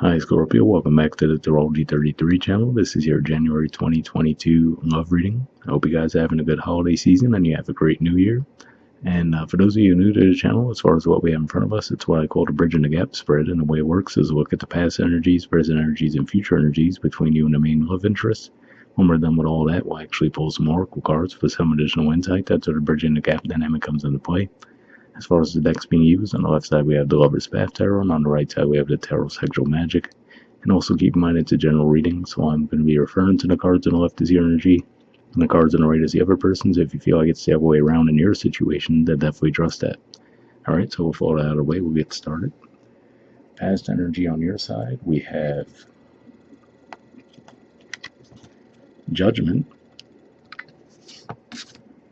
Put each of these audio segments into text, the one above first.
Hi Scorpio, welcome back to the Astrology 33 channel. This is your January 2022 love reading. I hope you guys are having a good holiday season and you have a great new year. And for those of you new to the channel, as far as what we have in front of us, it's what I call the Bridging the Gap spread. And the way it works is look at the past energies, present energies, and future energies between you and the main love interest. When we're done with all that, we'll actually pull some oracle cards for some additional insight. That's where the Bridging the Gap dynamic comes into play. As far as the decks being used, on the left side we have the Lover's Path Tarot, and on the right side we have the Tarot Sexual Magic. And also keep in mind it's a general reading, so I'm going to be referring to the cards on the left as your energy, and the cards on the right as the other person's. If you feel like it's the other way around in your situation, then definitely trust that. Alright, so with all that out of the way, we'll get started. Past energy on your side, we have Judgment,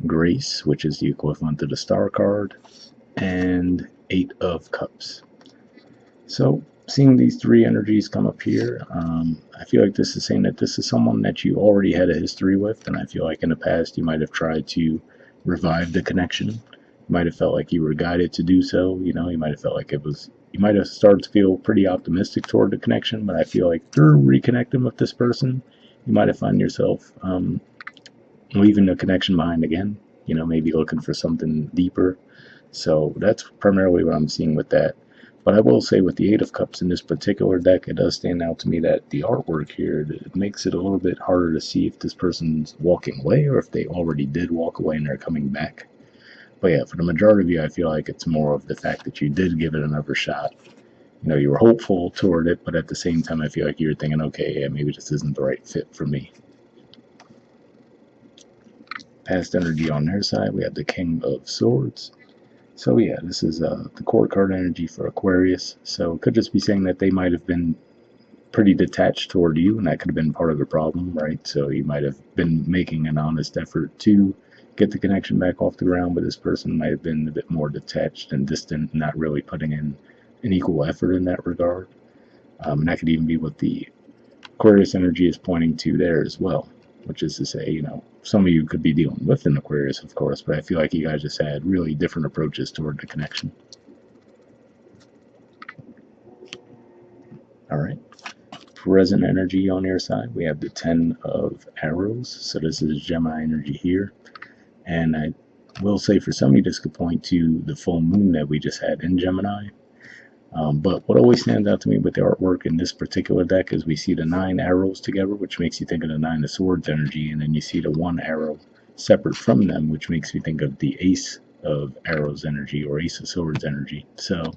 Grace, which is the equivalent to the Star card, and Eight of Cups. So, seeing these three energies come up here, I feel like this is saying that this is someone that you already had a history with, and I feel like in the past you might have tried to revive the connection. You might have felt like you were guided to do so. You might have felt like you might have started to feel pretty optimistic toward the connection, but I feel like through reconnecting with this person, you might have found yourself leaving the connection behind again, maybe looking for something deeper. So that's primarily what I'm seeing with that. But I will say with the Eight of Cups in this particular deck, it does stand out to me that the artwork here, it makes it a little bit harder to see if this person's walking away or if they already did walk away and they're coming back. But yeah, for the majority of you, I feel like it's more of the fact that you did give it another shot. You were hopeful toward it, but at the same time, I feel like you were thinking, okay, yeah, maybe this isn't the right fit for me. Past energy on their side, we have the King of Swords. So yeah, this is the court card energy for Aquarius. So it could just be saying that they might have been pretty detached toward you, and that could have been part of the problem, right? So you might have been making an honest effort to get the connection back off the ground, but this person might have been a bit more detached and distant, not really putting in an equal effort in that regard. And that could even be what the Aquarius energy is pointing to there as well, which is to say, some of you could be dealing with an Aquarius, of course, but I feel like you guys just had really different approaches toward the connection. All right. Present energy on your side, we have the 10 of Arrows. So this is Gemini energy here. And I will say for some of you, this could point to the full moon that we just had in Gemini. But what always stands out to me with the artwork in this particular deck is we see the 9 arrows together, which makes you think of the 9 of Swords energy, and then you see the 1 arrow separate from them, which makes me think of the Ace of Arrows energy or Ace of Swords energy. So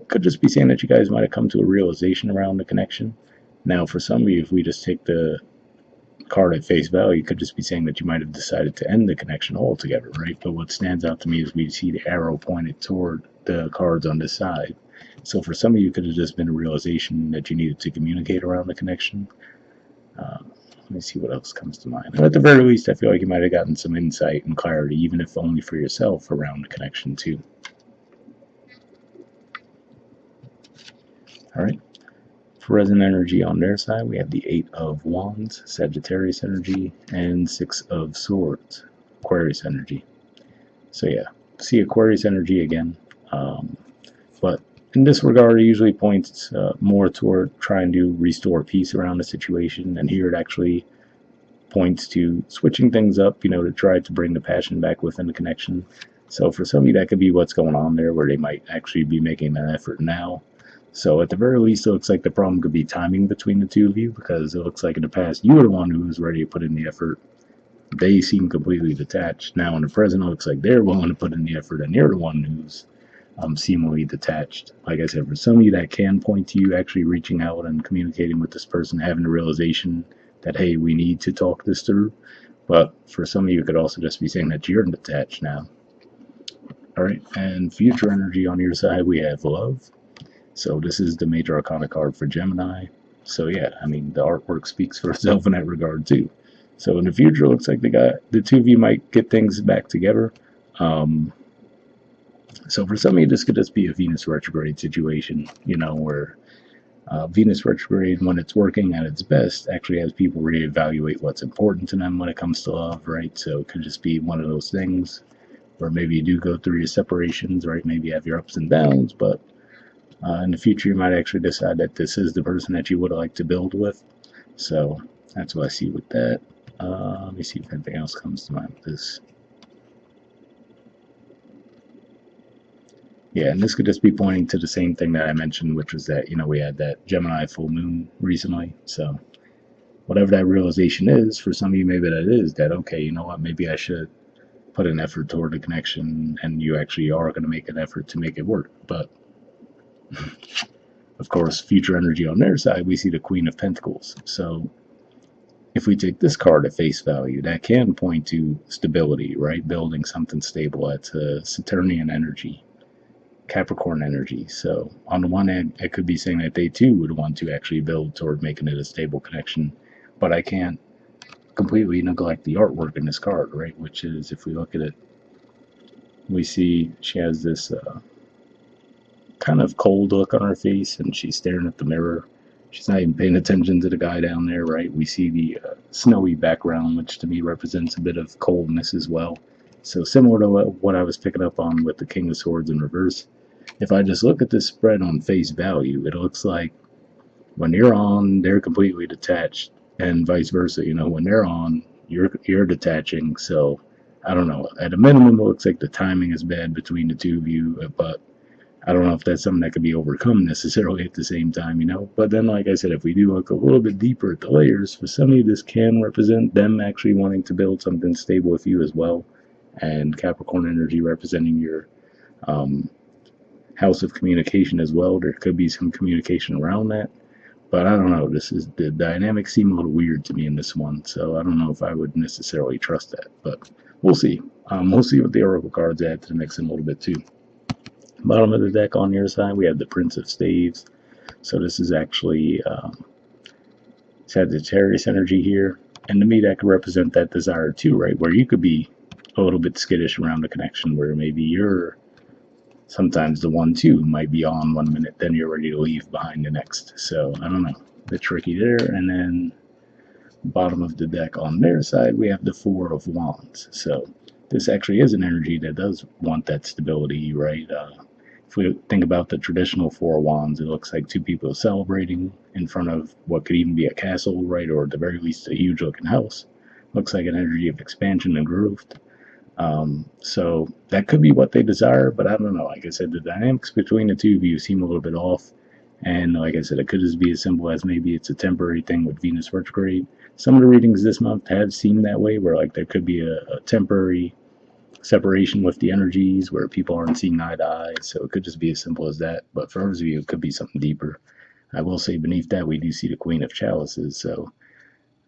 could just be saying that you guys might have come to a realization around the connection. Now, for some of you, if we just take the card at face value, could just be saying that you might have decided to end the connection altogether, right? But what stands out to me is we see the arrow pointed toward the cards on this side. So for some of you, it could have just been a realization that you needed to communicate around the connection. Let me see what else comes to mind. And at the very least, I feel like you might have gotten some insight and clarity, even if only for yourself, around the connection too. All right. Present energy on their side, we have the 8 of Wands, Sagittarius energy, and 6 of Swords, Aquarius energy. So yeah, see Aquarius energy again. But in this regard, it usually points more toward trying to restore peace around the situation. And here it actually points to switching things up, to try to bring the passion back within the connection. So for some of you, that could be what's going on there, where they might actually be making an effort now. So at the very least, it looks like the problem could be timing between the two of you, because it looks like in the past you were the one who was ready to put in the effort. They seem completely detached. Now in the present, it looks like they're willing to put in the effort, and you're the one who's seemingly detached. Like I said, for some of you, that can point to you actually reaching out and communicating with this person, having the realization that, hey, we need to talk this through. But for some of you, it could also just be saying that you're detached now. All right, and future energy on your side, we have Love. So this is the major arcana card for Gemini. So yeah, I mean, the artwork speaks for itself in that regard too. So in the future, it looks like the two of you might get things back together. So for some of you, this could just be a Venus retrograde situation, where Venus retrograde, when it's working at its best, actually has people reevaluate what's important to them when it comes to love, right? So it could just be one of those things where maybe you do go through your separations, right? Maybe you have your ups and downs, but In the future, you might actually decide that this is the person that you would like to build with. So that's what I see with that. Let me see if anything else comes to mind with this. Yeah, and this could just be pointing to the same thing that I mentioned, which was that, we had that Gemini full moon recently. So whatever that realization is, for some of you, maybe that is that, okay, you know what, maybe I should put an effort toward a connection, and you actually are going to make an effort to make it work. But of course, future energy on their side, we see the Queen of Pentacles. So if we take this card at face value, that can point to stability, right? Building something stable. It's a Saturnian energy, Capricorn energy. So on the one hand, it could be saying that they too would want to actually build toward making it a stable connection. But I can't completely neglect the artwork in this card, right? Which is, if we look at it, we see she has this kind of cold look on her face, and she's staring at the mirror. She's not even paying attention to the guy down there, right? We see the snowy background, which to me represents a bit of coldness as well. So similar to what I was picking up on with the King of Swords in reverse. If I just look at this spread on face value, it looks like when you're on, they're completely detached, and vice versa. When they're on, you're detaching. So I don't know. At a minimum, it looks like the timing is bad between the two of you, but I don't know if that's something that could be overcome necessarily at the same time. But then, like I said, if we do look a little bit deeper at the layers, for some of you, this can represent them actually wanting to build something stable with you as well. And Capricorn energy representing your um, house of communication as well. There could be some communication around that. But I don't know. The dynamics seem a little weird to me in this one. So I don't know if I would necessarily trust that. But we'll see. We'll see what the Oracle cards add to the mix in a little bit too. Bottom of the deck on your side, we have the Prince of Staves. So this is actually Sagittarius energy here. And to me, that could represent that desire too, right? Where you could be a little bit skittish around the connection, where maybe you're sometimes the one too might be on 1 minute, then you're ready to leave behind the next. So I don't know. A bit tricky there. And then bottom of the deck on their side, we have the Four of Wands. So this actually is an energy that does want that stability, right? If we think about the traditional Four of Wands, it looks like two people celebrating in front of what could even be a castle, right? Or at the very least, a huge looking house. Looks like an energy of expansion and growth. So that could be what they desire, but I don't know. Like I said, the dynamics between the two of you seem a little bit off. And like I said, it could just be as simple as maybe it's a temporary thing with Venus retrograde. Some of the readings this month have seemed that way, where like there could be a temporary separation with the energies where people aren't seeing eye to eye. So it could just be as simple as that. But for others of you, it could be something deeper. I will say beneath that, we do see the Queen of Chalices. So,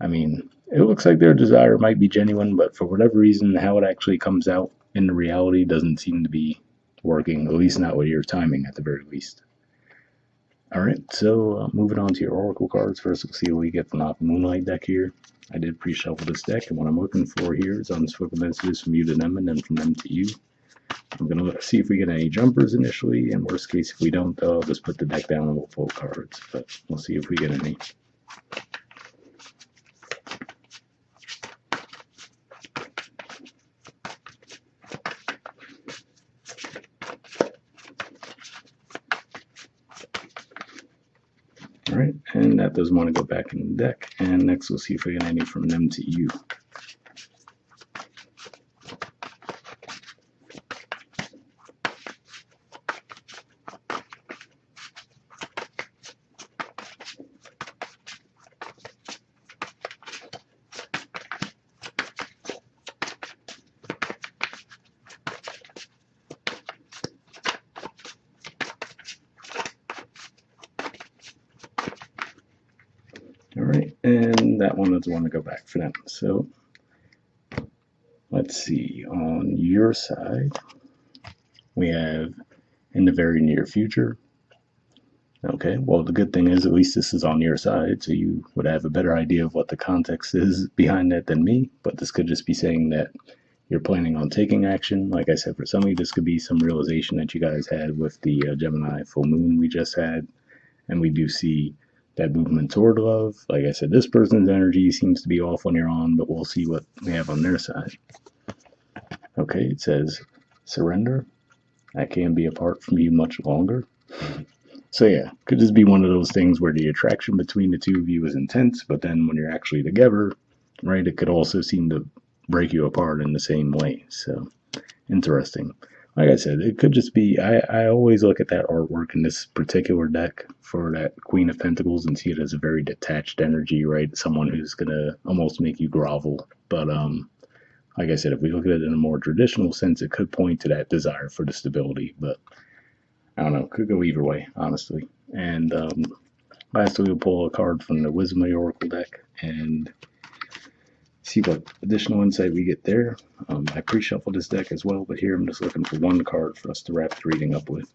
I mean, it looks like their desire might be genuine, but for whatever reason, how it actually comes out in the reality doesn't seem to be working, at least not with your timing at the very least. All right, so moving on to your oracle cards. First, we'll see what we get from the Moonlight deck here. I did pre-shuffle this deck, and what I'm looking for here is unspoken messages from you to them and then from them to you. I'm going to see if we get any jumpers initially. In worst case, if we don't, I'll just put the deck down and we'll pull cards, but we'll see if we get any. All right, and that doesn't want to go back in the deck. And next, we'll see if we get any from them to you. All right, and that one doesn't want to go back for them. So let's see. On your side, we have in the very near future. Okay, well, the good thing is at least this is on your side, so you would have a better idea of what the context is behind that than me. But this could just be saying that you're planning on taking action. Like I said, for some of you, this could be some realization that you guys had with the Gemini full moon we just had. And we do see that movement toward love. Like I said, this person's energy seems to be off when you're on, but we'll see what we have on their side. Okay, it says surrender. I can't be apart from you much longer. So yeah, could just be one of those things where the attraction between the two of you is intense, but then when you're actually together, right, it could also seem to break you apart in the same way. So interesting. Like I said, it could just be. I always look at that artwork in this particular deck for that Queen of Pentacles and see it as a very detached energy, right? Someone who's gonna almost make you grovel. But like I said, if we look at it in a more traditional sense, it could point to that desire for the stability. But I don't know, could go either way, honestly. And lastly, we'll pull a card from the Wisdom of the Oracle deck and see what additional insight we get there. I pre-shuffled this deck as well, but here I'm just looking for one card for us to wrap the reading up with.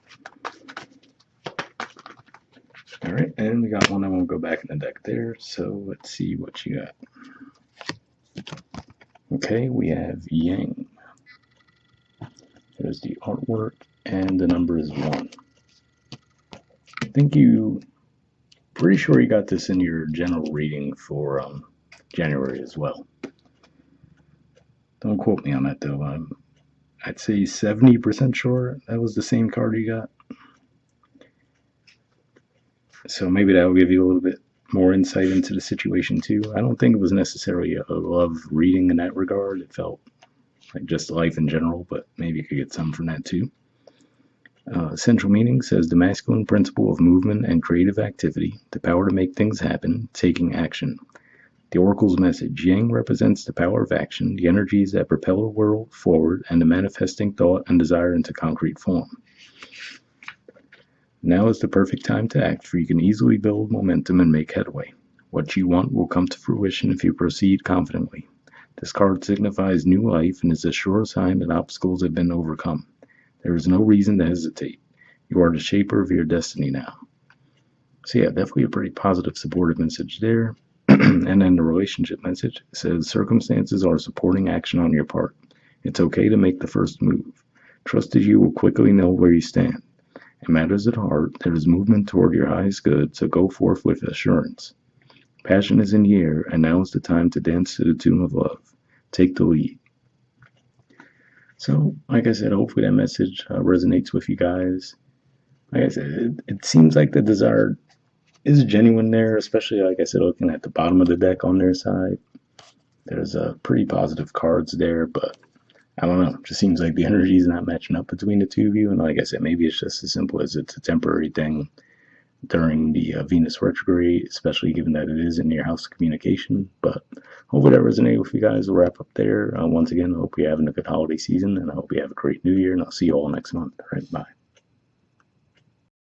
All right, and we got one. I won't go back in the deck there, so let's see what you got. Okay, we have Yang. There's the artwork, and the number is 1. I think pretty sure you got this in your general reading for January as well. Don't quote me on that though. I'd say 70% sure that was the same card you got. So maybe that will give you a little bit more insight into the situation too. I don't think it was necessarily a love reading in that regard. It felt like just life in general, but maybe you could get some from that too. Central meaning says the masculine principle of movement and creative activity, the power to make things happen, taking action. The Oracle's message: Yang represents the power of action, the energies that propel the world forward, and the manifesting thought and desire into concrete form. Now is the perfect time to act, for you can easily build momentum and make headway. What you want will come to fruition if you proceed confidently. This card signifies new life and is a sure sign that obstacles have been overcome. There is no reason to hesitate. You are the shaper of your destiny now. So yeah, definitely a pretty positive, supportive message there. And then the relationship message says circumstances are supporting action on your part. It's okay to make the first move. Trust that you will quickly know where you stand. In matters at heart, there is movement toward your highest good, so go forth with assurance. Passion is in the air, and now is the time to dance to the tune of love. Take the lead. So, like I said, hopefully that message resonates with you guys. Like I said, it seems like the desire is genuine there, especially, like I said, looking at the bottom of the deck on their side. There's pretty positive cards there, but I don't know. It just seems like the energy is not matching up between the two of you. And like I said, maybe it's just as simple as it's a temporary thing during the Venus retrograde, especially given that it is in your house of communication. But hopefully that resonated with you guys. We'll wrap up there. Once again, I hope you're having a good holiday season, and I hope you have a great new year, and I'll see you all next month. All right, bye.